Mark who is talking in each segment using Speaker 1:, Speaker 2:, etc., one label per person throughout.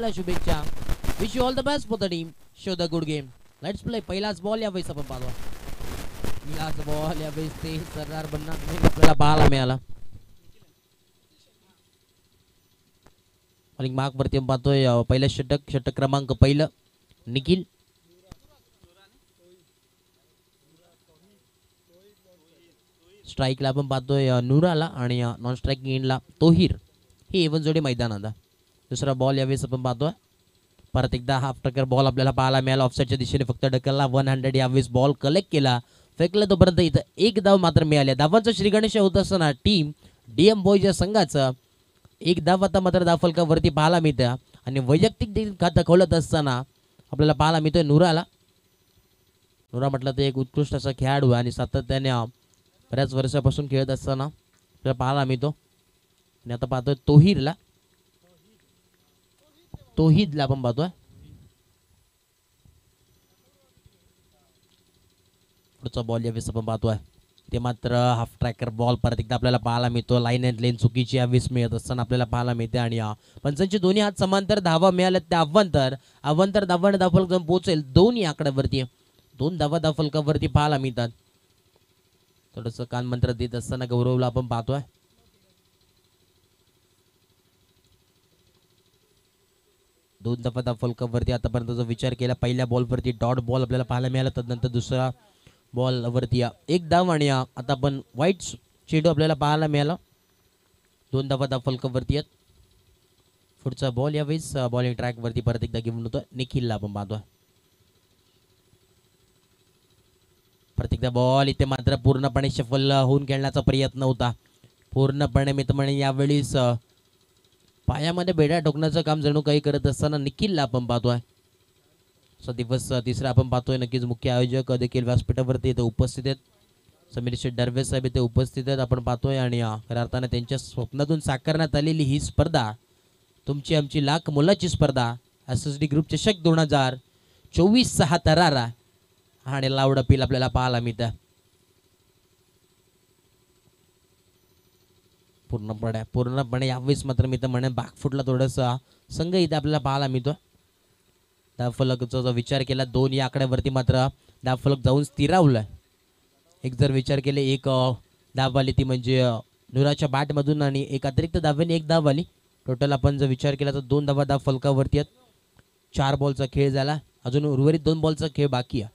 Speaker 1: तुम्हाला शुभेच्छा. Wish you all the best for the team. Show the good game. Let's play. पहिलाच ball यावेळेस आपण पाहतो. पहिलाच बॉल यावेळेस ते सरदार बनना आपल्याला पाहायला मिळाला. बॉलिंग मार्क वरती पाहतोय पहिलं षटक क्रमांक पहिलं निखिल. स्ट्राईकला आपण पाहतोय नूराला आणि नॉन स्ट्राईकिंग एंडला तोहीर. ही एवन जोडी मैदानात. दुसरा बॉल यावेळेस आपण पाहतोय. परत एकदा हाफ टकर बॉल आपल्याला पाहायला मिळाला. ऑफसाईडच्या दिशेने फक्त ढकलला. 100 यावेळेस बॉल कलेक्ट केला. फेकलं तोपर्यंत इथं एक धाव मात्र मिळाली. धावांचं श्रीगणेश होत असताना टीम DM बॉयज या संघाचं एक धाव आता मात्र धावफलकावरती पाहायला मिळतं. आणि वैयक्तिक देखील खातं खोलत असताना आपल्याला पाहायला मिळतोय नूराला. नूरा म्हटलं तर एक उत्कृष्ट असा खेळाडू आणि सातत्याने बऱ्याच वर्षापासून खेळत असताना आपल्याला पाहायला मिळतो. आणि आता पाहतोय तोहीदला आपण पाहतोय. पुढचा बॉल यावेळेस आपण पाहतोय ते मात्र हाफ ट्रॅकर बॉल परत एकदा आपल्याला पाहायला मिळतो. लाईन अँड लेन चुकीची यावेळेस मिळत असताना आपल्याला पाहायला मिळते. आणि पंचांची दोन्ही हात समांतर धावा मिळाल्या. त्या अव्वंतर धावाने धावफलक जाऊन पोहोचेल. दोन्ही आकड्यावरती 2 धावा धावफलकावरती पाहायला मिळतात. थोडंसं कानमंत्र देत असताना गौरवला आपण पाहतोय. दोन धावा धावफलकावरती आतापर्यंत जो विचार केला पहिल्या बॉलवरती डॉट बॉल आपल्याला पाहायला मिळाला. तदनंतर दुसरा बॉल वरती एक धाव आणि आता आपण वाईट चेंडू आपल्याला पाहायला मिळाला. 2 धावा धावफलकावरती आहेत. पुढचा बॉल यावेळेस बॉलिंग ट्रॅक वरती परत एकदा घेऊन होतो निखिलला आपण पाहतोय. प्रत्येकदा बॉल इथे मात्र पूर्णपणे शफल होऊन खेळण्याचा प्रयत्न होता. पूर्णपणे मी तर म्हणे यावेळेस पायामध्ये बेड्या ठोकण्याचं काम जणू काही करत असताना निखिलला आपण पाहतोय. दिवस तिसरा आपण पाहतोय. नक्कीच मुख्य आयोजक देखील व्यासपीठावरती इथे उपस्थित आहेत. समीर शेठ दर्वे साहेब इथे उपस्थित आहेत आपण पाहतोय. आणि खऱ्या अर्थाने त्यांच्या स्वप्नातून साकारण्यात आलेली ही स्पर्धा तुमची आमची लाख मोलाची स्पर्धा SSD ग्रुप चषक 2024 6 तरारा आणि लावड अपील आपल्याला पाहायला मिळतं. पूर्णपणे यावेळेस मात्र मी तर म्हणेन बॅकफुटला थोडंसं संघ इथे आपल्याला पाहायला मिळतो. धावफलकाचा जो विचार केला 2 या आकड्यावरती मात्र धावफलक जाऊन स्थिरावलं. एक जर विचार केले एक धाव आली ती म्हणजे नुराच्या बॅटमधून आणि एक अतिरिक्त धावेने एक धाव आली. टोटल आपण जर विचार केला तर 2 धावा धावफलकावरती आहेत. 4 बॉलचा खेळ झाला. अजून उर्वरित 2 बॉलचा खेळ बाकी आहे.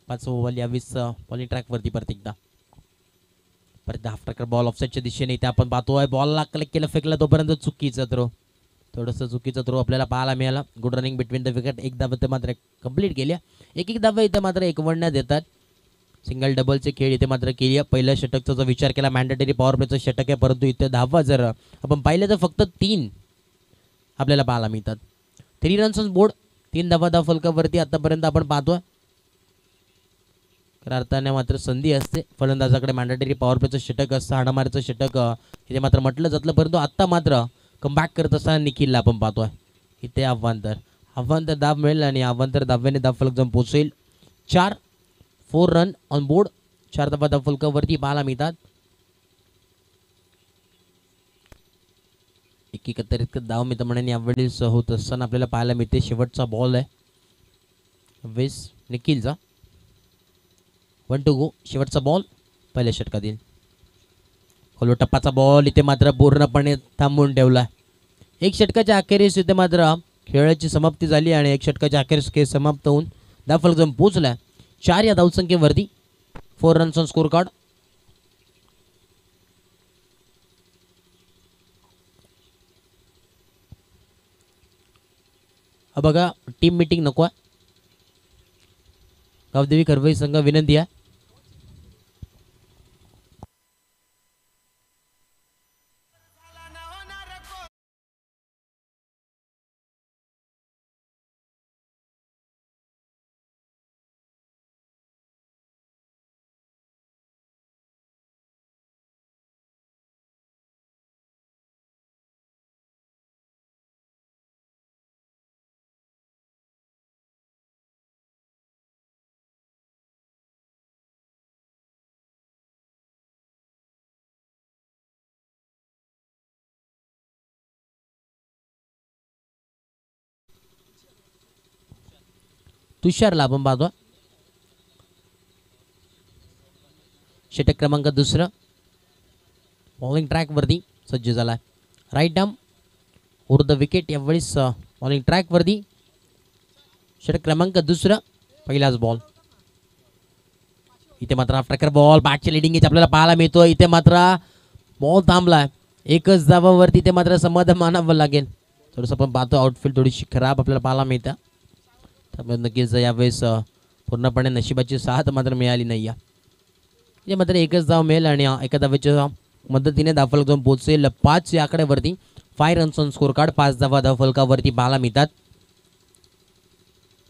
Speaker 1: पाचवा बॉल यावेळेस बॉलिंग ट्रॅकवरती परत एकदा हाफ ट्रॅकर बॉल ऑफसाईडच्या दिशेने इथे आपण पाहतोय. बॉलला कलेक्ट केलं फेकला तोपर्यंत चुकीचा थ्रो. थोडंसं चुकीचा थ्रो आपल्याला पाहायला मिळाला. Good running between the wicket. एक धाव मात्र कंप्लीट केल्या. एक धाव इथे मात्र एकवडण्यात येतात. सिंगल डबलचे खेळ इथे मात्र केली. पहिल्या षटकचा जो विचार केला मॅन्डेटरी पॉवर प्लेचं षटक आहे. परंतु इथे धावा जर आपण पाहिलं तर फक्त 3 आपल्याला पाहायला मिळतात. 3 रन्स ऑन बोर्ड. 3 धावा धावफलकावरती आतापर्यंत आपण पाहतोय. खऱ्या अर्थाने मात्र संधी असते फलंदाजाकडे. मॅन्डेटरी पॉवर प्लेचं षटक असतं. हाणामारीचं षटक इथे मात्र म्हटलं जातं. परंतु आत्ता मात्र कमबॅक करत असताना निखिलला आपण पाहतोय. इथे अव्हांतर धाव मिळेल आणि अव्हांतर धाव्याने धावफलक जाऊन पोहोचेल. 4 रन ऑन बोर्ड. 4 धावा धावफलकावरती पाहायला मिळतात. एकत्रित धाव मी तर म्हणेन यावेळेस होत असताना आपल्याला पाहायला मिळते. शेवटचा बॉल आहे वेस निखिलचा. 1 to go. शेवटचा बॉल पहिल्या षटकातील. खोलो टप्पाचा बॉल इथे मात्र पूर्णपणे थांबवून ठेवला. एक षटकाच्या अखेरीस इथे मात्र खेळाची समाप्ती झाली आणि एक षटकाच्या अखेरीस खेळ समाप्त होऊन धावफलक जाऊन पोहोचला 4 या धावसंख्येवरती. 4 रन्स ऑन स्कोर कार्ड. बघा टीम मीटिंग नको आहे. गावदेवी खरवई संघ विनंती आहे. तुषारला आपण पाहतो. षटक क्रमांक दुसरं बॉलिंग ट्रॅकवरती सज्ज झाला. राईट डाम ओव्हर द विकेट यावेळेस बॉलिंग ट्रॅकवरती. षटक क्रमांक दुसरं पहिलाच बॉल. इथे मात्र आफ्टर बॉल बॅटची लिडिंग एज आपल्याला पाहायला मिळतो. इथे मात्र बॉल थांबलाय. एकच धावावरती इथे मात्र समाधान मानावं लागेल. थोडंसं आपण पाहतो आउटफील्ड थोडीशी खराब आपल्याला पाहायला मिळतं. त्यामुळे नक्कीच यावेळेस पूर्णपणे नशिबाची साथ मात्र मिळाली नाही. हे मात्र एकच धाव मिळेल आणि एका धावेच्या मदतीने धावफलक जाऊन पोहोचेल 5 या आकड्यावरती. 5 रन्स ऑन स्कोर कार्ड. 5 धावा धावफलकावरती पाहायला मिळतात.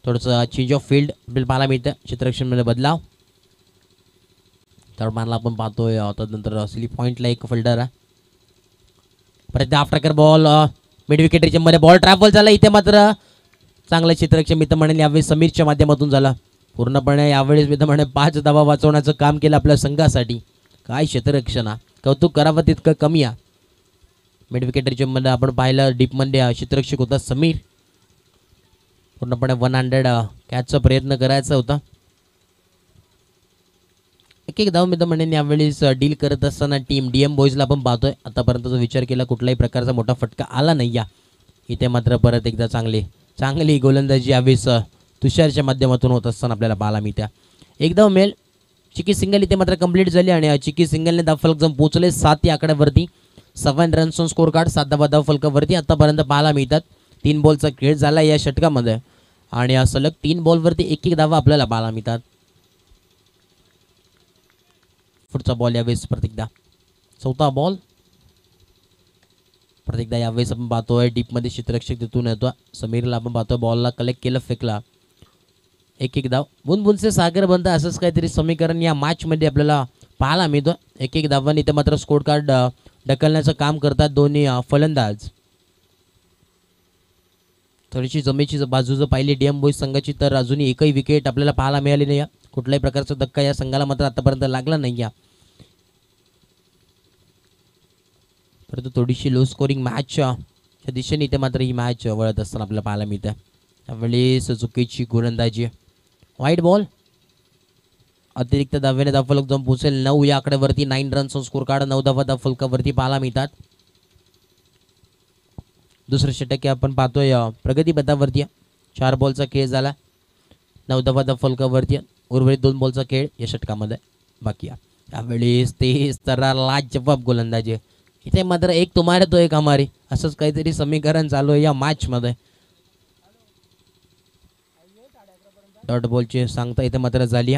Speaker 1: थोडंसं चेंज ऑफ फील्ड आपल्याला पाहायला मिळतं. क्षेत्ररक्षणमध्ये बदलाव. तर मानला आपण पाहतोय त्यानंतर स्लिप पॉईंटला एक फिल्डर आहे. परत आफ्टर बॉल मिड विकेट मध्ये बॉल ट्रॅव्हल झाला. इथे मात्र चांगलं क्षेत्ररक्षण मी तर म्हणेल यावेळी समीरच्या माध्यमातून झाला. पूर्णपणे यावेळेस मी तर म्हणेल 5 धावा वाचवण्याचं काम केलं आपल्या संघासाठी. काय क्षेत्ररक्षण कौतुक करावं तितकं कमी आहे. मिड विकेट मध्ये आपण पाहिलं डीपमध्ये क्षेत्ररक्षक होता समीर. पूर्णपणे 100 कॅचचा प्रयत्न करायचा होता. एक धाव मी तर म्हणेन यावेळेस डील करत असताना टीम डीएम बॉईजला आपण पाहतोय. आतापर्यंतचा विचार केला कुठल्याही प्रकारचा मोठा फटका आला नाही. इथे मात्र परत एकदा चांगली गोलंदाजी यावेळेस तुषारच्या माध्यमातून होत असताना आपल्याला पाहायला मिळत्या. एक धाव मिळेल. चिकी सिंगल इथे मात्र कंप्लीट झाली आणि चिकी सिंगलने धावफलक जाऊन पोहोचले 7 या आकड्यावरती. 7 रन्स ऑन स्कोर कार्ड. 7 धावा धावफलकावरती आतापर्यंत पाहायला मिळतात. 3 बॉलचा खेळ झाला या षटकामध्ये आणि सलग 3 बॉलवरती एक धावा आपल्याला पाहायला मिळतात. पुढचा बॉल यावेळेस प्रत्येकदा चौथा बॉल. प्रत्येकदा यावेळेस आपण पाहतोय डीपमध्ये क्षेत्ररक्षक तिथून येतो. समीरला आपण पाहतोय बॉलला कलेक्ट केलं फेकला. एक धाव. बुनबुनचे सागर बंद असंच काहीतरी समीकरण या मॅचमध्ये आपल्याला पाहायला मिळतं. एक धावांनी इथे मात्र स्कोर कार्ड ढकलण्याचं काम करतात दोन्ही फलंदाज. थोडीशी जमेची बाजू जर पाहिली डीएम बॉईज संघाची तर अजूनही एकही विकेट आपल्याला पाहायला मिळाली नाही. कुठल्याही प्रकारचा धक्का या संघाला मात्र आतापर्यंत लागला नाही. परंतु थोडीशी लो स्कोरिंग मॅचच्या दिशेने इथे मात्र ही मॅच वळत असताना आपल्याला पाहायला मिळतं. त्यावेळेस चुकीची गोलंदाजी. White ball. अतिरिक्त धावेने धावफलक जाऊन पोहोचेल 9 या आकड्यावरती. 9 रन्स ऑन स्कोर कार्ड. 9 धावा धावफलकावरती पाहायला मिळतात. दुसरं षटक आपण पाहतोय प्रगती पथावरती. 4 बॉलचा खेळ झाला. 9 धावा धावफलकावरती. उर्वरित 2 बॉलचा खेळ या षटकामध्ये बाकी आहे. त्यावेळेस तेच तर लाजवाब गोलंदाजी. इथे मात्र एक तुम्हारे तो एक हमारे असंच काहीतरी समीकरण चालू आहे या मॅचमध्ये. डॉट बॉलची सांगता इथे मात्र झाली.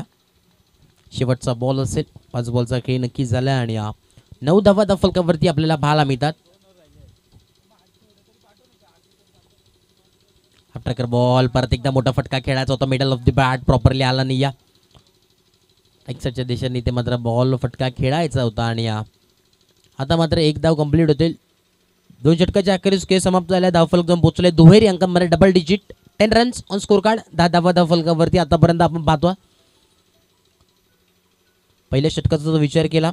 Speaker 1: शेवटचा बॉल असेल. 5 बॉलचा खेळ नक्कीच झाला आणि 9 धावा धावफलकावरती आपल्याला पाहायला मिळतात. आफ्टर बॉल परत एकदा मोठा फटका खेळायचा होता. Middle of the bat properly आला नाही. एक्सरच्या दिशेने इथे मात्र बॉल फटका खेळायचा होता आणि आता मात्र एक धाव कंप्लीट होतील. 2 षटकाच्या अखेरीस खेळ समाप्त झाला. धावफलक जाऊन पोहोचले दुहेरी अंकांमध्ये double digit. 10 runs on score card. 10 धावा धावफलकावरती आतापर्यंत आपण पाहतो. पहिल्या षटकाचा विचार केला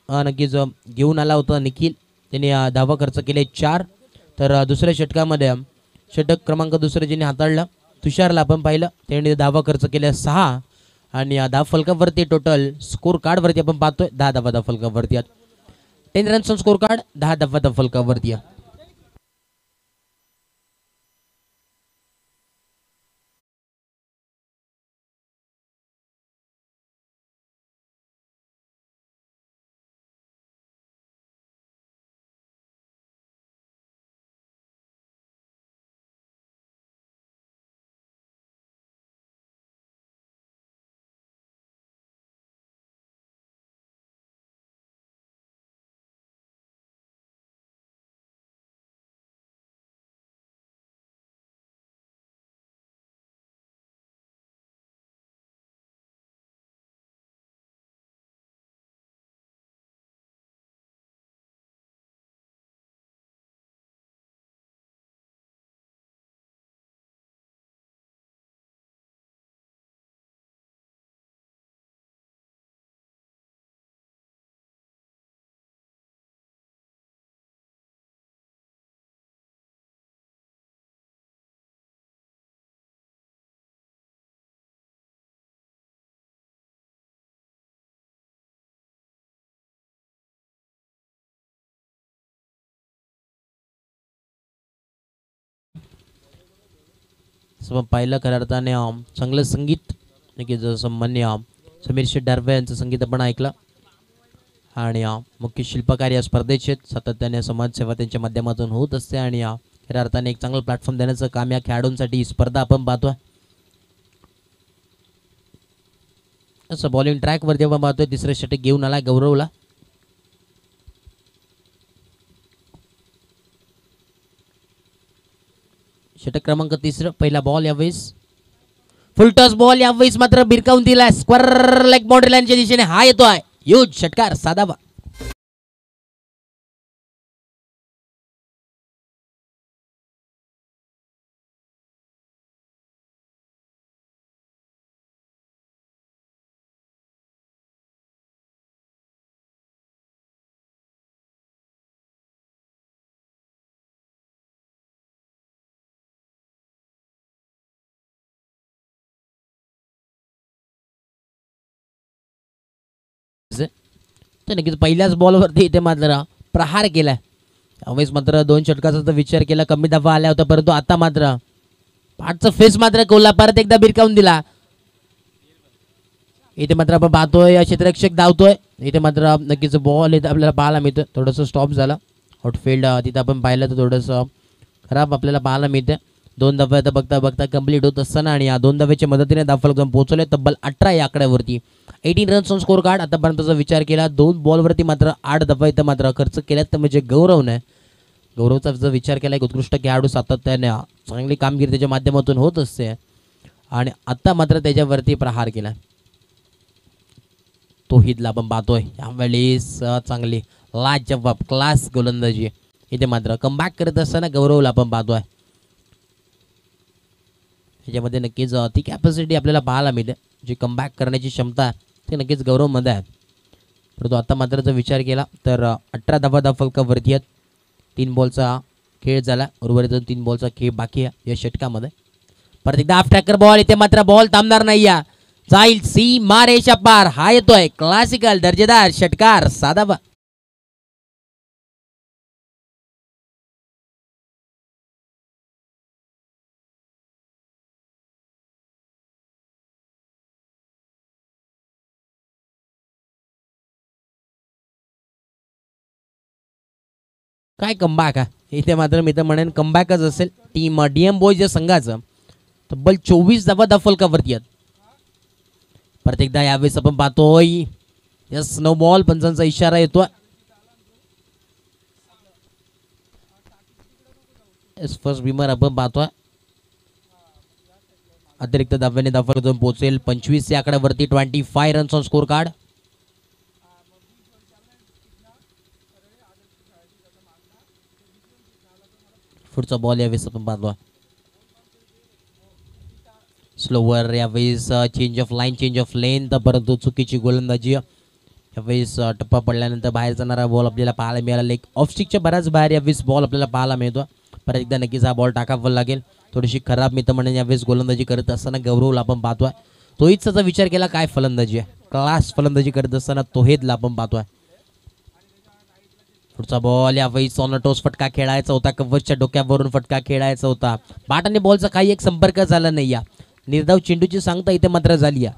Speaker 1: नक्कीच घेऊन आला होता निखिल. त्याने धावा खर्च केले 4. तर दुसऱ्या षटकामध्ये षटक क्रमांक दुसरं ज्याने हाताळलं तुषारला आपण पाहिलं. त्याने धावा खर्च केल्या 6 आणि धावफलकावरती टोटल स्कोर कार्डवरती आपण पाहतोय 10 धावा धावफलकावरती. 10 रन्स ऑन स्कोर कार्ड. 10 धावा धावफलकावरती. जसं आपण पाहिलं खऱ्या अर्थाने चांगलं संगीत की जसं मान्य समीर शेठ डारवे यांचं संगीत आपण ऐकलं आणि मुख्य शिल्पकार या स्पर्धेचे सातत्याने समाजसेवा त्यांच्या माध्यमातून होत असते आणि खऱ्या अर्थाने एक चांगलं प्लॅटफॉर्म देण्याचं काम या खेळाडूंसाठी ही स्पर्धा आपण पाहतोय. असं बॉलिंग ट्रॅकवरती आपण पाहतोय तिसरं षटक घेऊन आला गौरवला. षटक क्रमांक 3 पहिला बॉल यावेळेस फुल टॉस बॉल यावेळेस मात्र भिरकावून दिला स्क्वेअर लेग बाउंड्री लाईनच्या दिशेने हा येतोय ह्यूज षटकार साधावा. तर नक्कीच पहिल्याच बॉलवरती इथे मात्र प्रहार केलाय. त्यावेळेस मात्र 2 षटकाचा तर विचार केला कमी धावा आल्या होत्या परंतु आता मात्र पाठचा फेस मात्र कोल्हा परत एकदा भिरकावून दिला. इथे मात्र आपण पाहतोय क्षेत्ररक्षक धावतोय. इथे मात्र नक्कीच बॉल इथे आपल्याला पाहायला मिळतं थोडंसं स्टॉप झालं आउटफील्ड तिथं आपण पाहिलं तर थोडंसं खराब आपल्याला पाहायला मिळतं. 2 धावा आता बघता बघता कंप्लीट होत असताना आणि या 2 धाव्याच्या मदतीने धावफलक जाऊन पोहोचले तब्बल 18 या आकड्यावरती 18 रन्स ऑन स्कोर कार्ड. आतापर्यंतचा विचार केला 2 बॉलवरती मात्र 8 धावा इथं मात्र खर्च केल्यात तर म्हणजे गौरवने गौरवचा जर विचार केला एक उत्कृष्ट खेळाडू सातत्याने चांगली कामगिरी त्याच्या माध्यमातून होत असते आणि आता मात्र त्याच्यावरती प्रहार केला. तोहिदला आपण पाहतोय यावेळेस चांगली लाजवाब क्लास गोलंदाजी इथे मात्र कमबॅक करत असताना गौरवला आपण पाहतोय. याच्यामध्ये नक्कीच ती कॅपॅसिटी आपल्याला पाहायला मिळते जी कमबॅक करण्याची क्षमता ती नक्कीच गौरवमध्ये आहे. परंतु आता मात्र जर विचार केला तर 18 धावा धावफलकावरती आहेत. 3 बॉलचा खेळ झाला उर्वरित 3 बॉलचा खेळ बाकी आहे या षटकामध्ये. परत एकदा हाफ ट्रॅकर बॉल इथे मात्र बॉल थांबणार नाही या जाईल सी मारेशा पार हा येतोय क्लासिकल दर्जेदार षटकार साधावा. काय कमबॅक आहे इथे मात्र मी तर म्हणेन कमबॅकच असेल. टीम डीएम बॉयज या संघाचं तब्बल 24 धावा धावफलकावरती आहेत. परत एकदा यावेळेस आपण पाहतोय यस नो बॉल पंचांचा इशारा येतोय. फर्स्ट बीमर आपण पाहतोय अतिरिक्त धाव्याने धावफलक जाऊन पोहोचेल 25 या आकड्यावरती 25 रन्स ऑन स्कोर कार्ड. पुढचा बॉल यावेळेस आपण पाहतोय स्लोवर यावेळेस change of line change of length परंतु चुकीची गोलंदाजी यावेळेस टप्पा पडल्यानंतर बाहेर जाणारा बॉल आपल्याला पाहायला मिळाला. लेग ऑफस्टिकच्या बऱ्याच बाहेर यावेळेस बॉल आपल्याला पाहायला मिळतो. परत एकदा नक्कीच हा बॉल टाकावा लागेल. थोडीशी खराब मी तर म्हणेन यावेळेस गोलंदाजी करत असताना गौरवला आपण पाहतोय. तोहिदचा विचार केला काय फलंदाजी आहे क्लास फलंदाजी करत असताना तोहिदला आपण पाहतोय. पुढचा बॉल यावेळेस ऑन टोस फटका खेळायचा होता कव्हरच्या डोक्यावरून फटका खेळायचा होता बॅट आणि बॉलचा काही एक संपर्क झाला नाही या निर्धाव चेंडूची सांगता इथे मात्र झाली या.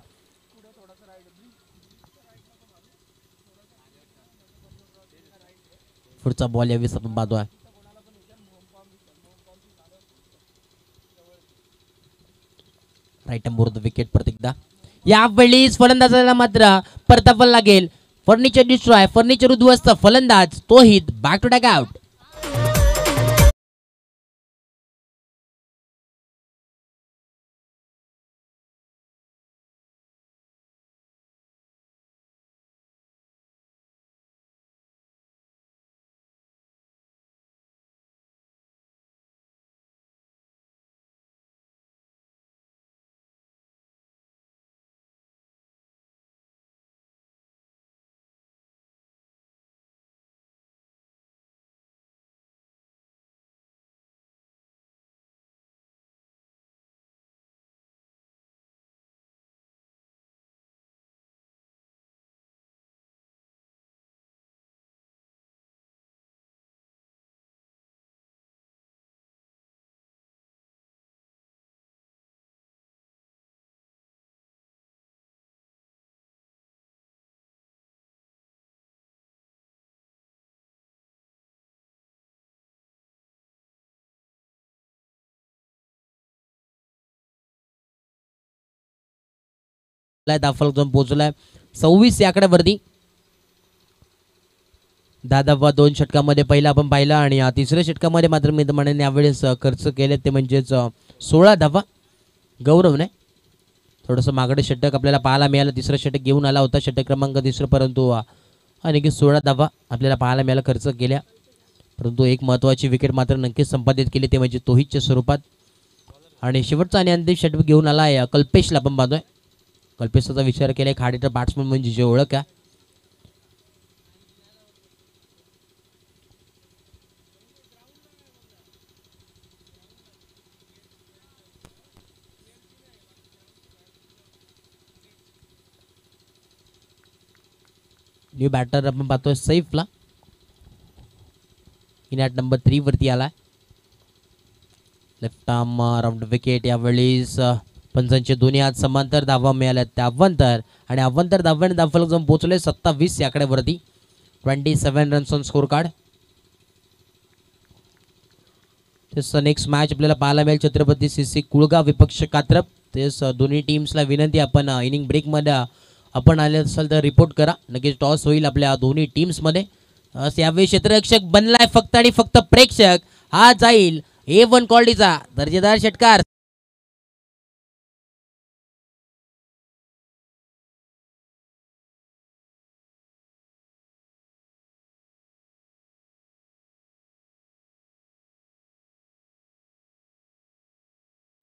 Speaker 1: पुढचा बॉल यावेळेस आपण पाहतोय राईट मोर द विकेट. परत एकदा यावेळेस फलंदाजाला मात्र परतावा लागेल. फर्निचर डिस्ट्रॉय फर्निचर उद्ध्वस्त फलंदाज तोहिद बॅक टू टॅक आउट. धावफलक जाऊन पोहोचलाय 26 या आकड्यावरती. 10 धावा 2 षटकामध्ये पहिला आपण पाहिला आणि तिसऱ्या षटकामध्ये मात्र मी म्हणेन यावेळेस खर्च केले ते म्हणजेच 16 धावा. गौरवने थोडंसं मागडे षटक आपल्याला पाहायला मिळालं. तिसरं षटक घेऊन आला होता षटक क्रमांक तिसरं, परंतु आणखी 16 धावा आपल्याला पाहायला मिळालं खर्च केल्या. परंतु एक महत्त्वाची विकेट मात्र नक्कीच संपादित केली ते म्हणजे तोहितच्या स्वरूपात. आणि शेवटचा आणि अंतिम षटक घेऊन आला आहे कल्पेशला आपण पाहतोय. कल्पेशचा विचार केला खाडीचा बॅट्समन म्हणजे जे ओळख आहे. न्यू बॅटर आपण पाहतोय सैफला. इन नंबर 3 वरती आला. Left arm round wicket. यावेळेस पंचांचे दोन्ही हात समांतर धावा मिळाल्या त्या अव्वंतर आणि अव्वंतर धाव्याने धावफलक जाऊन पोहोचले 27 या आकड्यावरती. 27 runs on score card. Next match आपल्याला पाहायला मिळेल छत्रपती सीसी कुळगाव विपक्ष कात्रप. तेच दोन्ही टीम्सला विनंती आपण इनिंग ब्रेकमध्ये आपण आले असाल तर रिपोर्ट करा. नक्कीच टॉस होईल आपल्या दोन्ही टीम्समध्ये. यावेळी क्षेत्ररक्षक बनलाय फक्त आणि फक्त प्रेक्षक. हा जाईल A1 क्वालिटीचा दर्जेदार षटकार.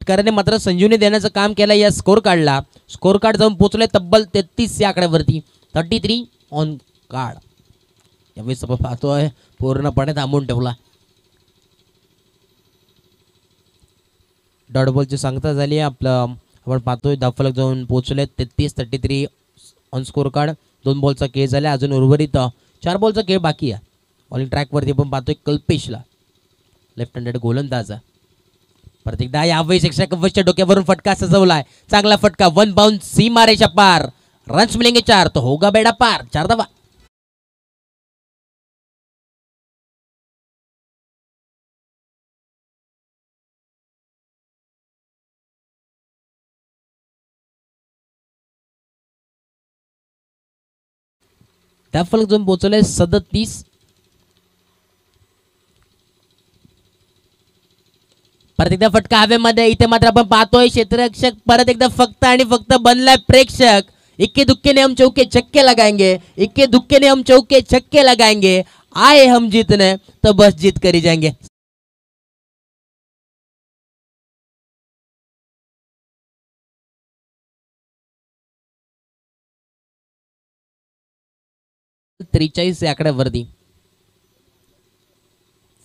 Speaker 1: षटकाराने मात्र संजीवनी देण्याचं काम केलं या स्कोर कार्डला. स्कोर कार्ड जाऊन पोहोचले तब्बल 33 या आकड्यावरती. 33 ऑन कार्ड. यावेळेस आपण पाहतोय पूर्णपणे थांबून ठेवला. डॉट बॉलची सांगता झाली आपलं. आपण पाहतोय धावफलक जाऊन पोहोचले 33 ऑन स्कोर कार्ड. 2 बॉलचा खेळ झाला. अजून उर्वरित 4 बॉलचा खेळ बाकी आहे. बॉलिंग ट्रॅकवरती आपण पाहतोय कल्पेशला लेफ्ट हँडेड गोलंदाज. परत एकदा यावेळेस एक्स्ट्रा कव्हरच्या डोक्यावरून फटका सजवलाय. चांगला फटका. 1 बाउंस सीमा रेषा पार. रन्स मिलेंगे 4 तो होगा बेड़ा पार. 4 धावा. धावफलक जाऊन पोहोचले 37. परत एकदा फटका हवेमध्ये. इथे मात्र आपण पाहतोय क्षेत्ररक्षक परत एकदा फक्त आणि फक्त बनलाय प्रेक्षक. इक्के दुक्के ने हम चौके छक्के लगाएंगे. इक्के दुक्के ने हम चौके छक्के लगाएंगे. आए हम जीतने तो बस जीत कर ही जाएंगे. त्रेचाळीस या आकड्यावरती.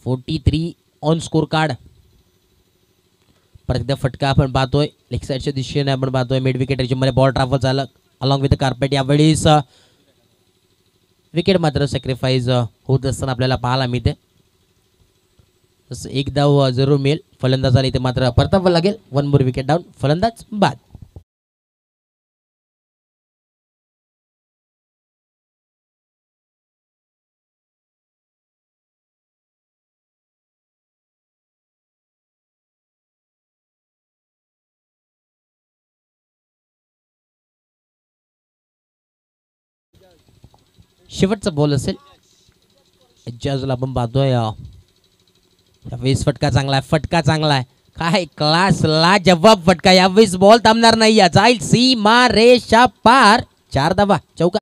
Speaker 1: 43 ऑन स्कोर कार्ड. परत एकदा फटका आपण पाहतोय लेग साईडच्या दिशेने आपण पाहतोय. मिड विकेट मध्ये बॉल ट्रान्सफर झालं अलॉंग विथ कार्पेट. यावेळेस विकेट मात्र सॅक्रिफाईस होत असताना आपल्याला पाहायला मिळते. तसं एक धाव जरूर मिळेल फलंदाजाला. इथे मात्र परतावं लागेल. 1 मोर विकेट डाऊन. फलंदाज बाद. शेवटचा बॉल असेल. बाजूला आपण पाहतोय यावेळेस फटका चांगला आहे. फटका चांगला आहे. काय क्लास ला जवाब फटका. यावेळेस बॉल थांबणार नाही. जाईल सीमा रेषा पार. 4 धावा. चौका.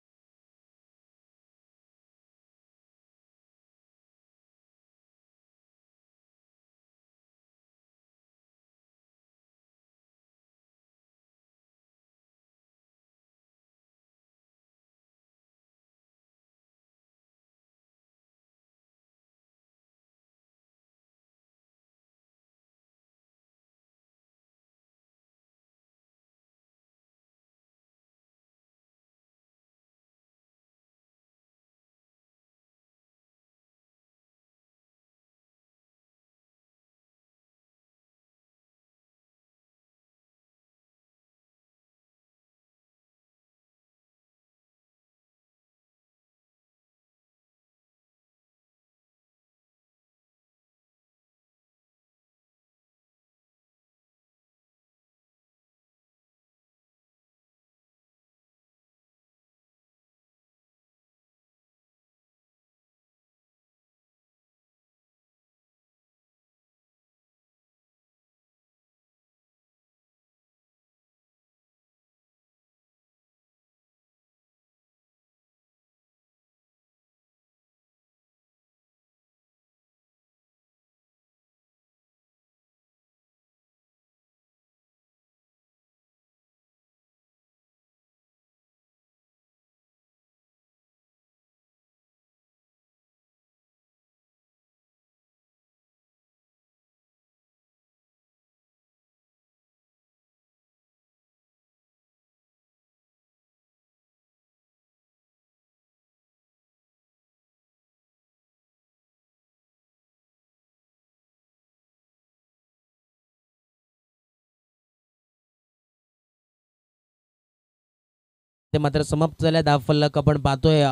Speaker 1: ते मात्र समाप्त झाल्या. धावफलक आपण पाहतोय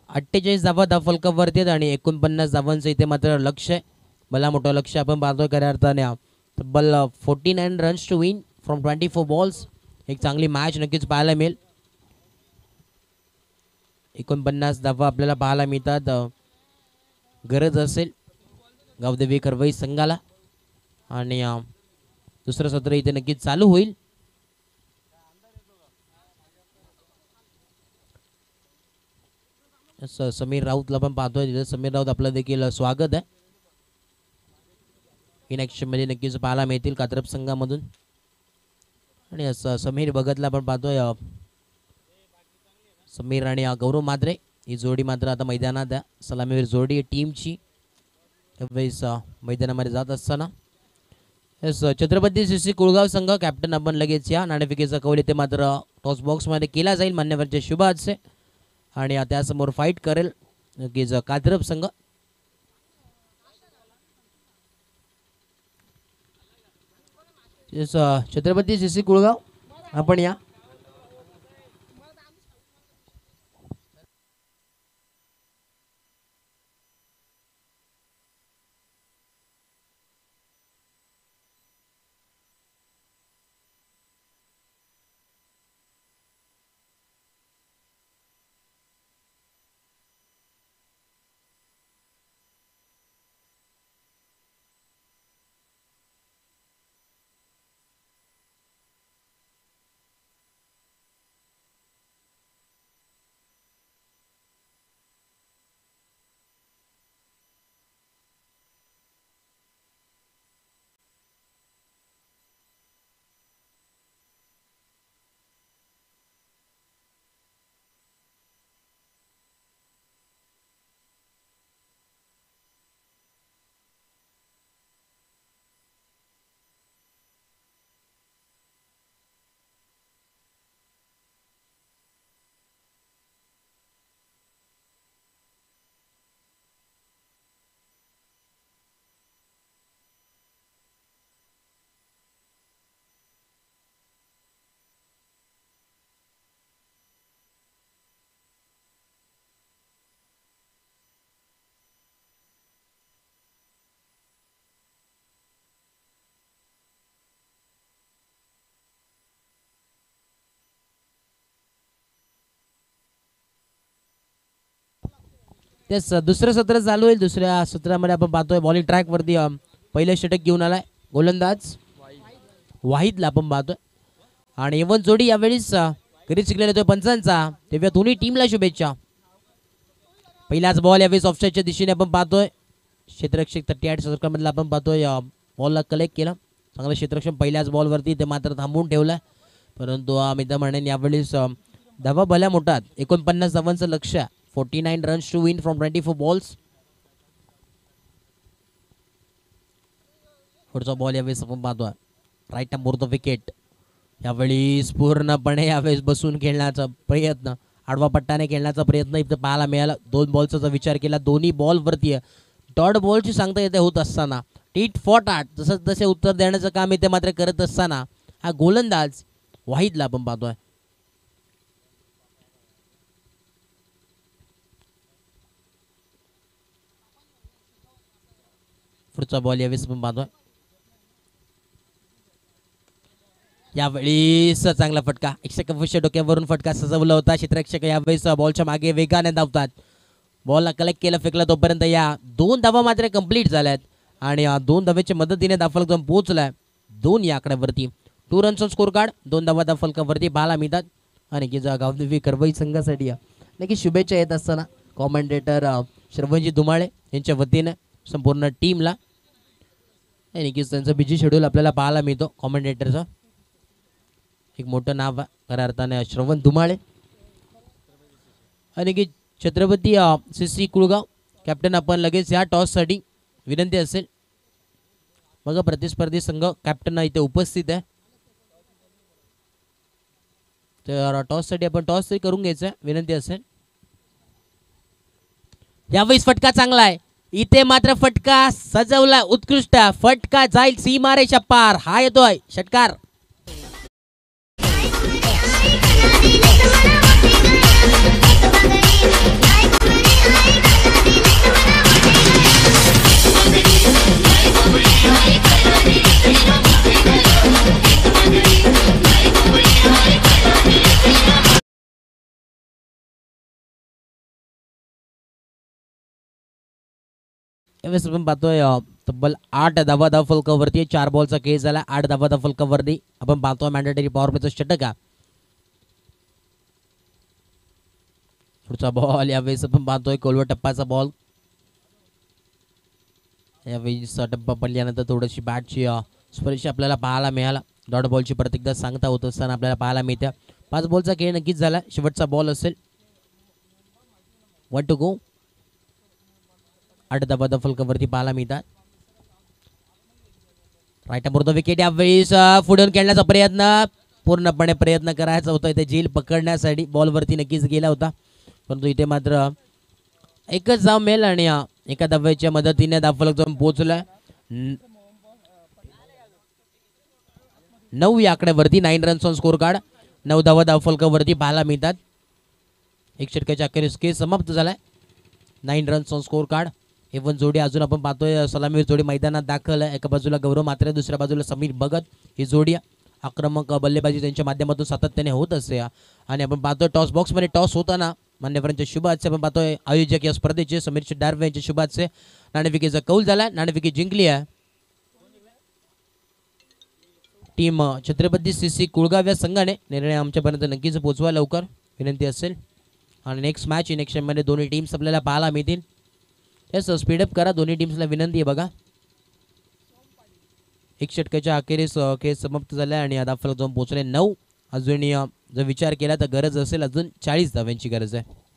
Speaker 1: 48 धावा धावफलकावरती आहेत आणि 49 धावांचं इथे मात्र लक्ष आहे. भला मोठं लक्ष आपण पाहतोय खऱ्या अर्थाने. तब्बल 49 runs to win from 24 balls. एक चांगली मॅच नक्कीच पाहायला मिळेल. 49 धावा आपल्याला पाहायला मिळतात. गरज असेल गावदेवी करवई संघाला आणि दुसरं सत्र इथे नक्कीच चालू होईल. समीर राऊतला पण पाहतोय तिथे. समीर राऊत आपलं देखील स्वागत आहे. इन ॲक्शन मध्ये नक्कीच पाहायला मिळतील कात्रप संघामधून. आणि समीर भगतला पण पाहतोय. समीर आणि गौरव मात्रे ही जोडी मात्र आता मैदानात आहे. सलामीवीर जोडी टीमची वेळेस मैदानामध्ये जात असताना छत्रपती सीसी कुळगाव संघ कॅप्टन आपण लगेच या. नाणेफेकीचा कौल इथे मात्र टॉस बॉक्समध्ये केला जाईल. मान्यवरचे शुभ हास्य आणि त्यासमोर फाईट करेल नक्कीच कात्रप संघ. छत्रपती सीसी कुळगाव आपण या. तेच दुसरं सत्र चालू होईल. दुसऱ्या सत्रामध्ये आपण पाहतोय बॉलिंग ट्रॅक वरती पहिलं षटक घेऊन आलाय गोलंदाज वाहिदला आपण पाहतोय. आणि एवन जोडी यावेळेस घरी शिकलेला तो पंचांचा. तेव्हा दोन्ही टीमला शुभेच्छा. पहिलाच बॉल यावेळेस ऑफसाईडच्या दिशेने आपण पाहतोय. क्षेत्ररक्षक 38 सर्कलमधला आपण पाहतोय बॉलला कलेक्ट केलं. चांगलं क्षेत्ररक्षण पहिल्याच बॉलवरती ते मात्र थांबवून ठेवलं. परंतु मित्र म्हणेन यावेळेस धावा भल्या मोठात 49 धावांचं लक्ष. 49 runs to win from 24 balls. पुढचा बॉल यावेळेस आपण पाहतोय राईट मोर द विकेट. यावेळेस पूर्णपणे यावेळेस बसून खेळण्याचा प्रयत्न, आडवा पट्टाने खेळण्याचा प्रयत्न इथं पाहायला मिळाला. 2 बॉलचा विचार केला. दोन्ही बॉलवरती डॉट बॉलची सांगता येते होत असताना टीट फॉर टाट जसं तसे उत्तर देण्याचं काम इथे मात्र करत असताना हा गोलंदाज वाहिदला आपण पाहतोय. पुढचा बॉल यावेळेस आपण पाहतोय. यावेळेस चांगला फटका 121 डोक्यावरून फटका सजवला होता. क्षेत्ररक्षक यावेळेस बॉलच्या मागे वेगाने धावतात. बॉलला कलेक्ट केलं फेकला तोपर्यंत या 2 धावा मात्र कंप्लीट झाल्यात आणि 2 धावेच्या मदतीने धावफलक जाऊन पोहोचलाय 2 या आकड्यावरती. 2 रनचा स्कोर कार्ड 2 धावा धावफलकावरती पाहायला मिळतात. आणि की गावदेवी करवई संघासाठी नक्की शुभेच्छा येत असताना कॉमेंटेटर श्रवणजी धुमाळे यांच्या वतीने संपूर्ण टीमला. आणि की त्यांचं बिझी शेड्यूल आपल्याला पाहायला मिळतो. कॉमेंटेटरचं एक मोठं नाव खऱ्या अर्थाने श्रवण धुमाळे. आणि की छत्रपती सीसी कुळगाव कॅप्टन आपण लगेच या टॉससाठी विनंती असेल. मग प्रतिस्पर्धी संघ कॅप्टन इथे उपस्थित आहे. तर टॉससाठी आपण टॉस तरी करून घ्यायचं विनंती असेल. यावेळेस फटका चांगला आहे. इथे मात्र फटका सजवला उत्कृष्ट. फटका जाईल सीमारेषा पार. हा येतोय षटकार. यावेळेस आपण पाहतोय तब्बल 8 धावा फलकावरती 4 बॉलचा खेळ झाला. 8 धावा फलकावरती आपण पाहतोय मॅन्डेटरी पॉवर प्लेचा षटक. पुढचा बॉल यावेळेस आपण पाहतोय कोलवा टप्पाचा बॉल. यावेळेस टप्पा पडल्यानंतर थोडीशी बॅटची स्पर्श आपल्याला पाहायला मिळाला. डॉट बॉलची प्रत्येकदा सांगता होत असताना आपल्याला पाहायला मिळत्या. 5 बॉलचा खेळ नक्कीच झाला. शेवटचा बॉल असेल. 1 टू गो. 8 धावा फलकावरती पाहायला मिळतात. Right arm over wicket. यावेळेस पुढून खेळण्याचा प्रयत्न पूर्णपणे प्रयत्न करायचा होता इथे झील पकडण्यासाठी. बॉलवरती नक्कीच गेला होता परंतु इथे मात्र एकच धाव मिळेल आणि एका धावेच्या मदतीने धावफलक जाऊन पोहोचला 9 या आकड्यावरती. 9 रन्स ऑन स्कोर कार्ड. 9 धावा धावफलकावरती पाहायला मिळतात. एक षटकाच्या अखेरीस खेळ समाप्त झालाय. 9 रन्स ऑन स्कोर कार्ड. एवन जोडी अजून आपण पाहतोय सलामीर जोडी मैदानात दाखल आहे. एका बाजूला गौरव मात्रे, दुसऱ्या बाजूला समीर भगत. ही जोडी आक्रमक बल्लेबाजी त्यांच्या माध्यमातून सातत्याने होत असते आणि आपण पाहतोय टॉस बॉक्समध्ये टॉस होताना मान्यवरांच्या शुभाचे आपण पाहतोय आयोजक या स्पर्धेचे समीर डार्वे यांच्या शुभाचे नाणेफेकीचा कौल झाला. नाणेफेकी जिंकली आहे टीम छत्रपती सीसी कुळगाव या संघाने. निर्णय आमच्यापर्यंत नक्कीच पोहोचवा लवकर विनंती असेल. आणि नेक्स्ट मॅच इनेक्शनमध्ये दोन्ही टीम्स आपल्याला पाहायला मिळतील. येस स्पीडअप करा. दोन्ही टीम्सला विनंती आहे बघा. एक षटकाच्या अखेरीस खेळ समाप्त झाला आणि धावफलक जाऊन पोहोचले 9. अजून जर विचार केला तर गरज असेल अजून 40 धाव्यांची गरज आहे.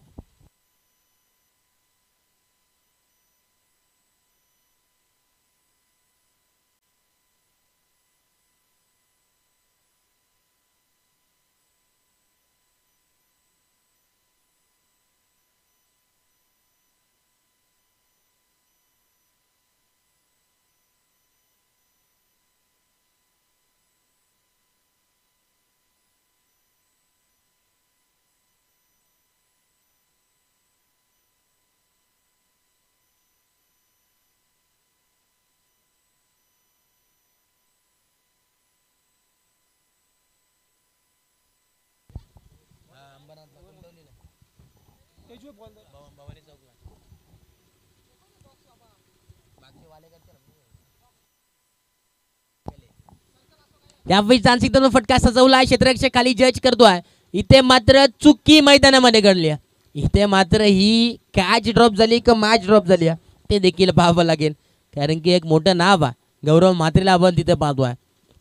Speaker 1: यावेळी चांसिकतून फटका सजवलाय. क्षेत्ररक्षक खाली जज करतोय. इथे मात्र चुकी मैदानामध्ये घडली. इथे मात्र ही कॅच ड्रॉप झाली का मॅच ड्रॉप झाली ते देखील पाहावं लागेल. कारण की एक मोठं नाव आहे गौरव मात्रेला आपण तिथे पाहतोय.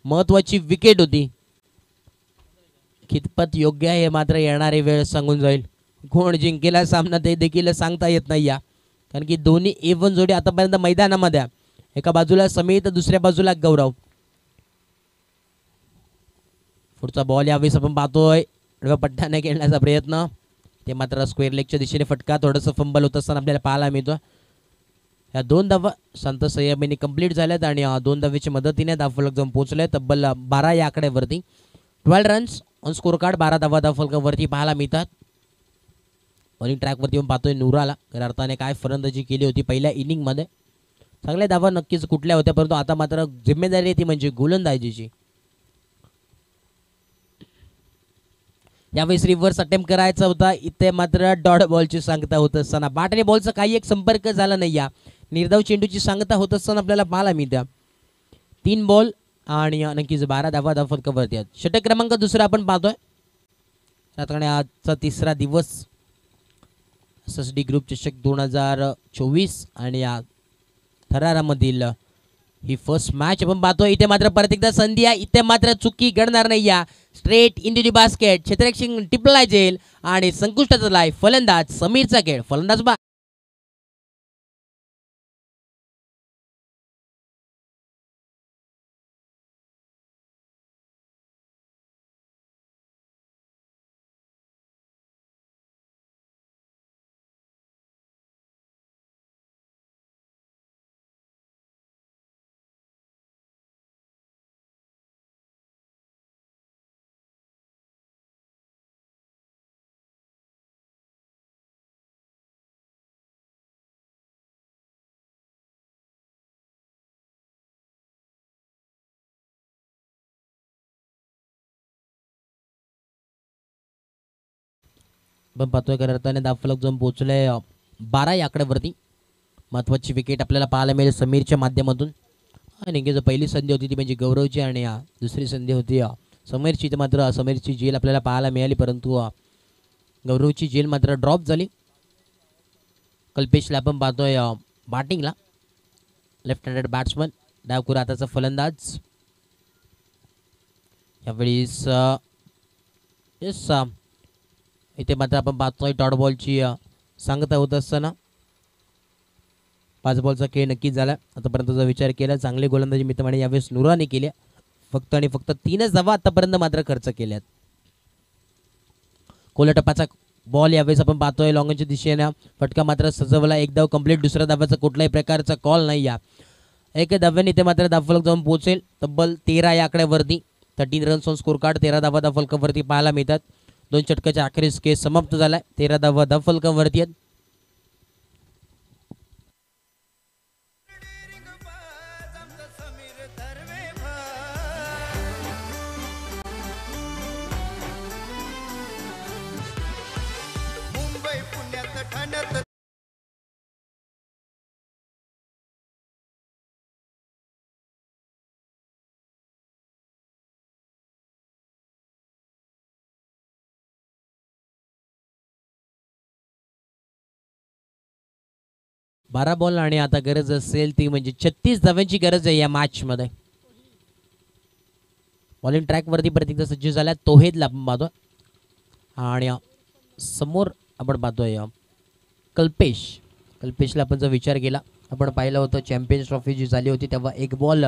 Speaker 1: महत्वाची विकेट होती. कितपत योग्य आहे हे मात्र येणारी वेळ सांगून जाईल. कोण जिंकेला सामना ते देखील सांगता येत नाही कारण की दोन्ही एवन जोडी आतापर्यंत मैदानामध्ये. एका बाजूला समीर तर दुसऱ्या बाजूला गौरव. पुढचा बॉल यावेळेस आपण पाहतोय पट्ट्याने खेळण्याचा प्रयत्न. ते मात्र स्क्वेअर लेगच्या दिशेने फटका. थोडंसं फंबल होत असताना आपल्याला पाहायला मिळतो. या 2 धावा संत सय्यमीने कंप्लीट झाल्यात आणि 2 धावेच्या मदतीने धावफलक जाऊन पोहोचले तब्बल 12 या आकड्यावरती. 12 रन्स ऑन स्कोर कार्ड. 12 धावा धावफलकावरती पाहायला मिळतात. बॉलिंग ट्रॅकवरती आपण पाहतोय नुराला. खऱ्या अर्थाने काय फलंदाजी केली होती पहिल्या इनिंगमध्ये. चांगल्या धावा नक्कीच कुठल्या होत्या परंतु आता मात्र जिम्मेदारी ती म्हणजे गोलंदाजीची. यावेळेस रिव्हर्स अटेम्प्ट करायचा होता. इथे मात्र डॉट बॉलची सांगता होत असताना बाटने बॉलचा काही एक संपर्क झाला नाही. निर्धाव चेंडूची सांगता होत असताना आपल्याला पाहायला मिळत्या. 3 बॉल आणि नक्कीच 12 धावा धावफलकावरती आहेत. षटक क्रमांक दुसरा आपण पाहतोय. आजचा तिसरा दिवस SSD ग्रुप चषक 2024 आणि या थरारामधील ही फर्स्ट मॅच आपण पाहतोय. इथे मात्र परत एकदा संधी आहे. इथे मात्र चुकी घडणार नाही. Straight into the basket. क्षेत्ररक्षक टिपलाय जेल आणि संकुष्टाचा लाय फलंदाज समीरचा खेळ. फलंदाज बा आपण पाहतोय खऱ्या अर्थाने धावफलक जाऊन पोहोचले 12 या आकड्यावरती. महत्त्वाची विकेट आपल्याला पाहायला मिळेल समीरच्या माध्यमातून. आणि जो पहिली संधी होती ती म्हणजे गौरवची आणि दुसरी संधी होती समीरची. तर मात्र समीरची झेल आपल्याला पाहायला मिळाली, परंतु गौरवची झेल मात्र ड्रॉप झाली. कल्पेशला आपण पाहतोय बॅटिंगला, लेफ्ट हँडेड बॅट्समन, डावखुरा हाताचा फलंदाज. यावेळीस येस इथे मात्र आपण पाहतोय डॉट बॉलची सांगता होत असताना 5 बॉलचा खेळ नक्कीच झाला. आतापर्यंतचा विचार केला चांगली गोलंदाजी मित्रमाने यावेळेस नुराने केल्या. फक्त आणि फक्त 3च धावा आतापर्यंत मात्र खर्च केल्यात. कोलटप्पाचा बॉल यावेळेस आपण पाहतोय लॉंगच्या दिशेने, फटका मात्र सजवला. एक धाव कंप्लीट, दुसऱ्या धावाचा कुठल्याही प्रकारचा कॉल नाही. या एक धाव्याने इथे मात्र धावफलक जाऊन पोहोचेल तब्बल 13 या आकड्यावरती. 13 रन्स ऑन स्कोर कार्ड, 13 धावा धावफलकावरती पाहायला मिळतात. 2 षटकाच्या अखेरीस खेळ समाप्त झालाय. 13 धावा धावफलकावरती आहेत. बारा बॉल आणि आता गरज असेल ती म्हणजे 36 धाव्यांची गरज आहे या मॅच मध्ये. बॉलिंग ट्रॅक वरती प्रतीक्षा सज्ज झाल्या. तोहेदला आपण पाहतोय आणि समोर आपण पाहतोय कल्पेशला आपण जर विचार केला, आपण पाहिलं होतं चॅम्पियन्स ट्रॉफी जी झाली होती तेव्हा 1 बॉल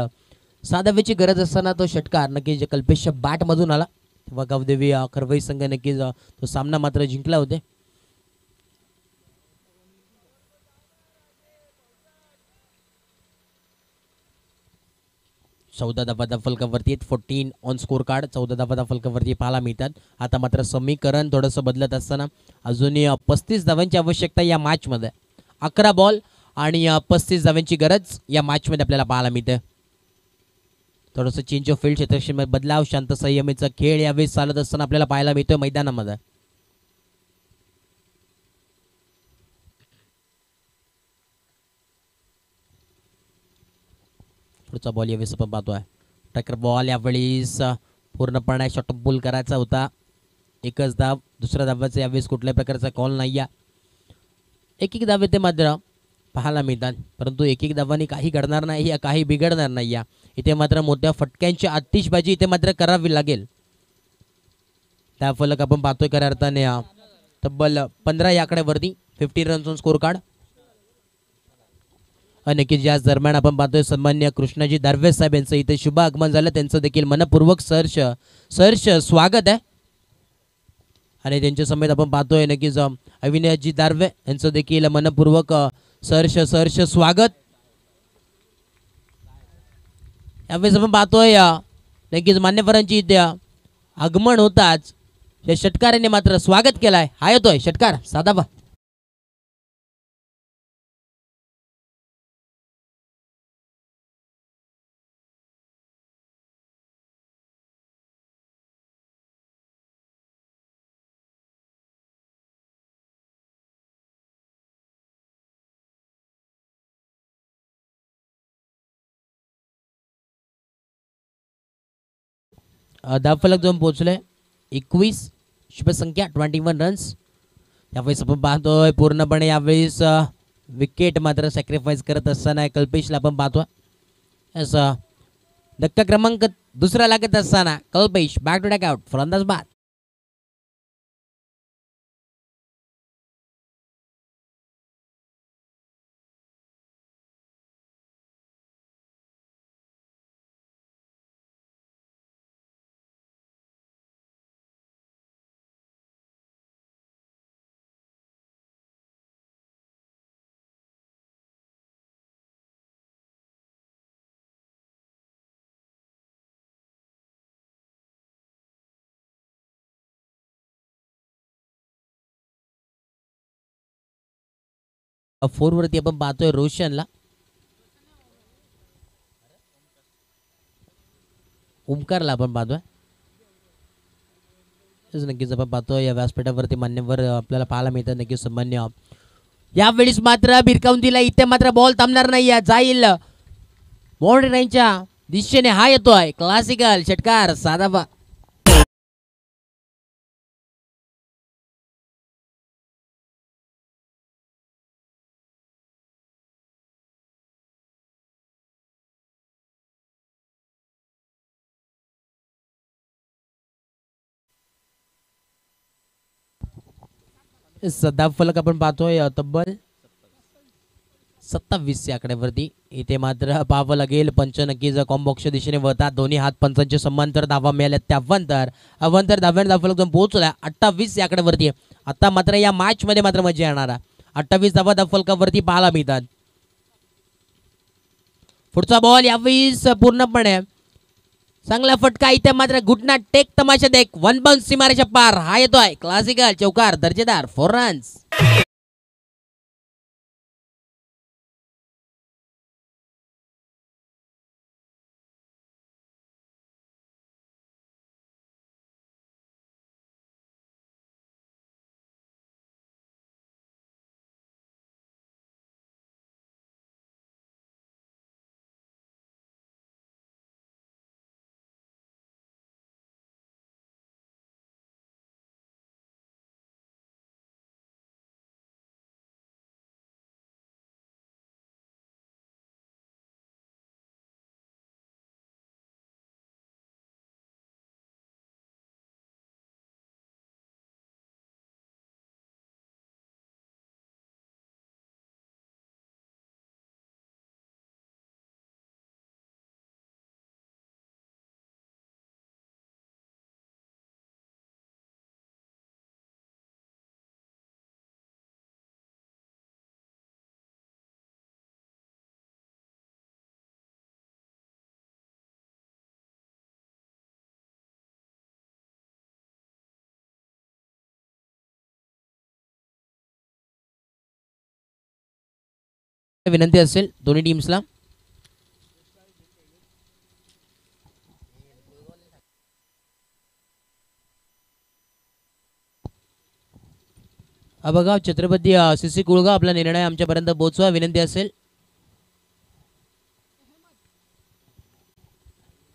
Speaker 1: 6 धाव्याची गरज असताना तो षटकार नक्कीच जे कल्पेशच्या बॅटमधून आला तेव्हा गावदेवी खरवई संघ नक्कीच तो सामना मात्र जिंकला होते. चौदा धावा धावफलकावरती 14 ऑन स्कोर कार्ड, 14 धावा धावफलकावरती पाहायला मिळतात. आता मात्र समीकरण थोडंसं बदलत असताना अजूनही 35 धावांची आवश्यकता या मॅचमध्ये. 11 बॉल आणि 35 धावांची गरज या मॅचमध्ये आपल्याला पाहायला मिळते. थोडंसं चेंज ऑफ फील्ड, क्षेत्रक्षेत्रामध्ये बदलाव, शांत संयमीचा खेळ यावेळी चालत असताना आपल्याला पाहायला मिळतोय मैदानामध्ये. पुढचा बॉल यावेळेस आपण पाहतोय टॅकर बॉल. यावेळेस पूर्णपणे शॉर्ट बॉल करायचा होता. एकच धाव, दुसऱ्या धावाचा यावेळेस कुठल्याही प्रकारचा कॉल नाही. एक धाव येते मात्र पाहायला मिळतात, परंतु एक धावांनी काही घडणार नाही या काही बिघडणार नाही. या इथे मात्र मोठ्या फटक्यांची आतिषबाजी इथे मात्र करावी लागेल. त्या फलक आपण पाहतोय खऱ्या अर्थाने तब्बल 15 या आकड्यावरती 50 रन्स ऑन स्कोर कार्ड. नक्कीच याच दरम्यान आपण पाहतोय सन्मान्य कृष्णाजी दार्वे साहेब यांचं इथे शुभ आगमन झालं. त्यांचं देखील मनपूर्वक सहर्ष स्वागत आहे. आणि त्यांच्या समेत आपण पाहतोय नक्कीच अविनाशजी दार्वे यांचं देखील मनपूर्वक सहर्ष स्वागत. यावेळेस आपण पाहतोय नक्कीच मान्यवरांची इथे आगमन होताच या षटकाराने मात्र स्वागत केलाय. हा येतोय षटकार साधाबा. धावफलक जाऊन पोहोचले 21, शुभसंख्या 21 रन्स. यावेळेस आपण पाहतोय पूर्णपणे यावेळेस विकेट मात्र सॅक्रिफाईस करत असताना कल्पेशला आपण पाहतोय. असं धक्का क्रमांक दुसरा लागत असताना कल्पेश बॅक टू टॅक आउट, फलंदाज बाद. फोर वरती आपण पाहतोय रोशनला. ओमकारला आपण पाहतोय. नक्कीच आपण पाहतोय या व्यासपीठावरती मान्यवर आपल्याला पाहायला मिळतात. नक्कीच सन्मान्य यावेळेस मात्र भिरकावून दिला. इथे मात्र बॉल थांबणार नाही, जाईल बाउंड्री लाईनच्या दिशेने. हा येतोय क्लासिकल षटकार साधा सदा फलक आपण पाहतोय तब्बल 27 या आकड्यावरती. इथे मात्र पाहावं लागेल पंच नक्कीच कॉम्बॉक्सच्या दिशेने वळतात. दोन्ही हात पंचांचे समांतर धावा मिळाल्या त्यानंतर अवंतर धाव्याने धावफलक जाऊन पोहोचला 28 या आकड्यावरती. आता मात्र या मॅच मध्ये मात्र मजा येणार. 28 धावा धावफलकावरती पाहायला मिळतात. पुढचा बॉल यावेळेस पूर्णपणे चांगला फटका. इथे मात्र घुटना टेक तमाशा देख 1 बाउन्स सीमारेच्या पार. हा येतोय क्लासिकल चौकार दर्जेदार 4 रन्स. विनंती असेल दोन्ही टीम्सला. बघा छत्रपती सीसी कुळगाव आपला निर्णय आमच्यापर्यंत पोहोचवा विनंती असेल.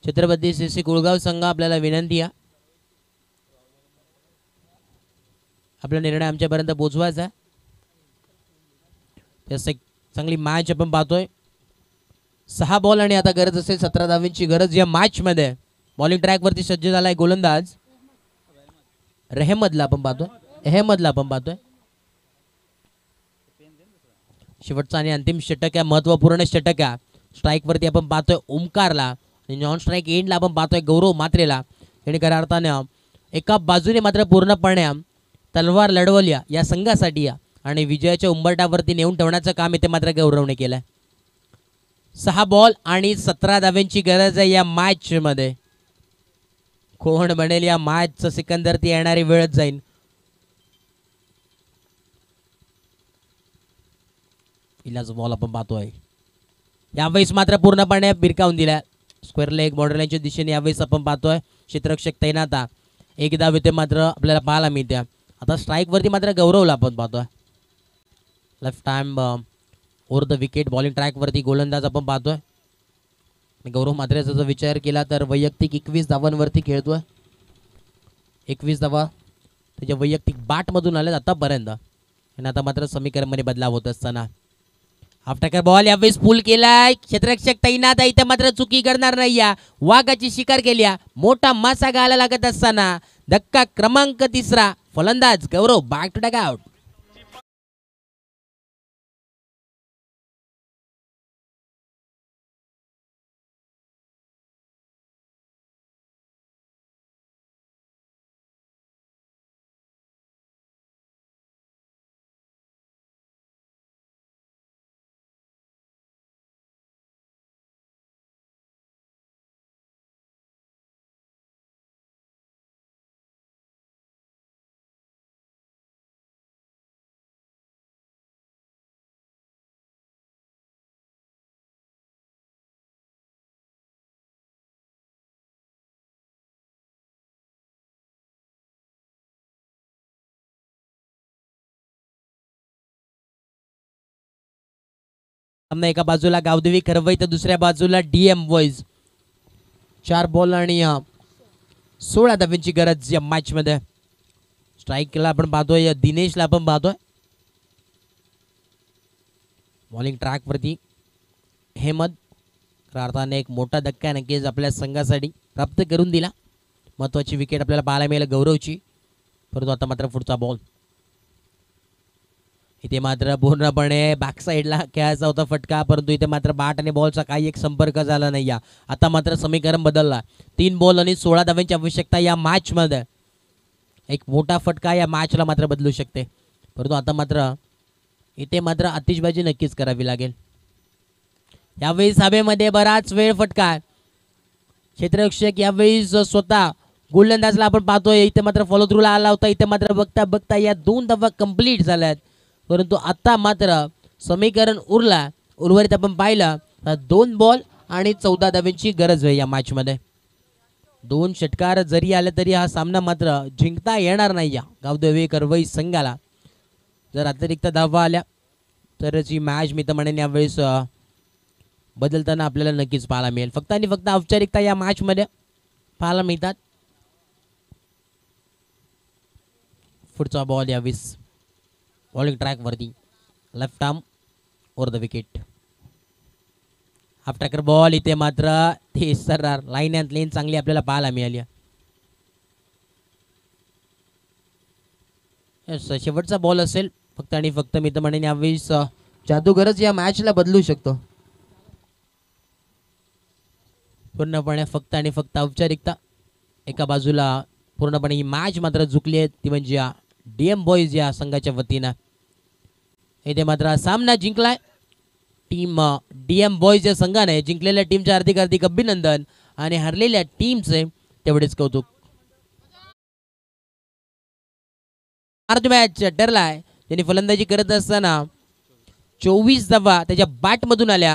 Speaker 1: छत्रपती सीसी कुळगाव संघ आपल्याला विनंती आहे आपला निर्णय आमच्यापर्यंत पोहोचवायचा. त्यास एक चांगली मॅच आपण पाहतोय. 6 बॉल आणि आता गरज असेल 17 धावांची गरज या मॅच मध्ये. बॉलिंग ट्रॅक वरती सज्ज झालाय गोलंदाज अहमदला आपण पाहतोय. शेवटचा आणि अंतिम षटक आहे, महत्वपूर्ण षटक आहे. स्ट्राईक वरती आपण पाहतोय ओमकारला आणि नॉन स्ट्राईक एंडला आपण पाहतोय गौरव मात्रेला. आणि खऱ्या अर्थानं एका बाजूने मात्र पूर्णपणे तलवार लढवली या संघासाठी आणि विजयाच्या उंबरठ्यावरती नेऊन ठेवण्याचं काम इथे मात्र गौरवने केलंय. 6 बॉल आणि 17 धाव्यांची गरज आहे या मॅच मध्ये. कोण बनेल या मॅचचं सिकंदर ती येणारी वेळच जाईल. इलाच बॉल आपण पाहतोय यावेळेस मात्र पूर्णपणे भिरकावून दिला. स्क्वेअर लेग बॉर्डरलाईनच्या दिशेने यावेळेस आपण पाहतोय क्षेत्ररक्षक तैनात. एक धाव इथे मात्र आपल्याला पाहायला मिळते. आता स्ट्राईक वरती मात्र गौरवला आपण पाहतोय. Left time over the wicket bowling track वरती गोलंदाज आपण पाहतोय. गौरव मात्रेचा जर विचार केला तर वैयक्तिक 21 धावांवरती खेळतोय. 21 धावा त्याच्या वैयक्तिक बॅट मधून आले आतापर्यंत. आणि आता मात्र समीकरणमध्ये बदलाव होत असताना आफ्टर बॉल यावेळेस पुल केलाय. क्षेत्ररक्षक तैनात इथे मात्र चुकी करणार नाही. वाघाची शिकार केली. मोठा मासा गायला लागत असताना धक्का क्रमांक 3 फलंदाज गौरव बॅक टू डगआउट. सामना एका बाजूला गावदेवी करवई तर दुसऱ्या बाजूला DM बॉईज. 4 बॉल आणि 16 धावांची गरज या मॅच मध्ये. स्ट्राईकला आपण पाहतोय दिनेशला आपण पाहतोय. बॉलिंग ट्रॅक वरती हेमद अर्थाने एक मोठा धक्का नक्कीच आपल्या संघासाठी प्राप्त करून दिला. महत्वाची विकेट आपल्याला पाहायला मिळेल गौरवची. परंतु आता मात्र पुढचा बॉल इथे मात्र पूर्णपणे बॅक साईडला खेळायचा होता फटका, परंतु इथे मात्र बॅट आणि बॉलचा काही एक संपर्क झाला नाही. आता मात्र समीकरण बदलला. 3 बॉल आणि 16 धावांची आवश्यकता या मॅच मध्ये. एक मोठा फटका या मॅचला मात्र बदलू शकते. परंतु आता मात्र इथे मात्र आतिषबाजी नक्कीच करावी लागेल. यावेळी सभेमध्ये बराच वेळ फटका. क्षेत्ररक्षक यावेळी स्वतः गोलंदाजला आपण पाहतोय. इथे मात्र फॉलो थ्रूला आला होता. इथे मात्र बघता बघता या 2 धावा कंप्लीट झाल्यात. परंतु आता मात्र समीकरण उर्वरित आपण पाहिलं 2 बॉल आणि 14 धावांची गरज आहे या मॅच मध्ये. 2 षटकार जरी आले तरी हा सामना मात्र जिंकता येणार नाही या गावदेवी करवई संघाला. जर अतिरिक्त धावा आल्या तरच ही मॅच मी तर म्हणेन यावेळेस बदलताना आपल्याला नक्कीच पाहायला मिळेल. फक्त आणि फक्त औपचारिकता या मॅच मध्ये पाहायला मिळतात. पुढचा बॉल यावेळेस बॉलिंग ट्रॅक वरती left arm over the wicket. Half tracker ball इथे मात्र ते सरणार लाईन अँड लेन चांगली आपल्याला पाहायला मिळाली. शेवटचा बॉल असेल फक्त आणि फक्त मी तर म्हणेन यावेळेस जादूगरच या मॅचला बदलू शकतो. पूर्णपणे फक्त आणि फक्त औपचारिकता. एका बाजूला पूर्णपणे ही मॅच मात्र झुकली आहे ती म्हणजे DM बॉईज या संघाच्या वतीनं. इथे मात्र सामना जिंकलाय टीम DM बॉईज या संघाने. जिंकलेल्या टीमचे हार्दिक हार्दिक अभिनंदन आणि हरलेल्या टीमचे तेवढेच कौतुक. मॅच ठरलाय. त्यांनी फलंदाजी करत असताना 24 धावा त्याच्या बॅट मधून आल्या.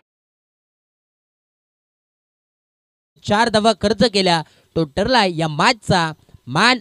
Speaker 1: 4 धावा खर्च केल्या. तो ठरलाय या मॅचचा मॅन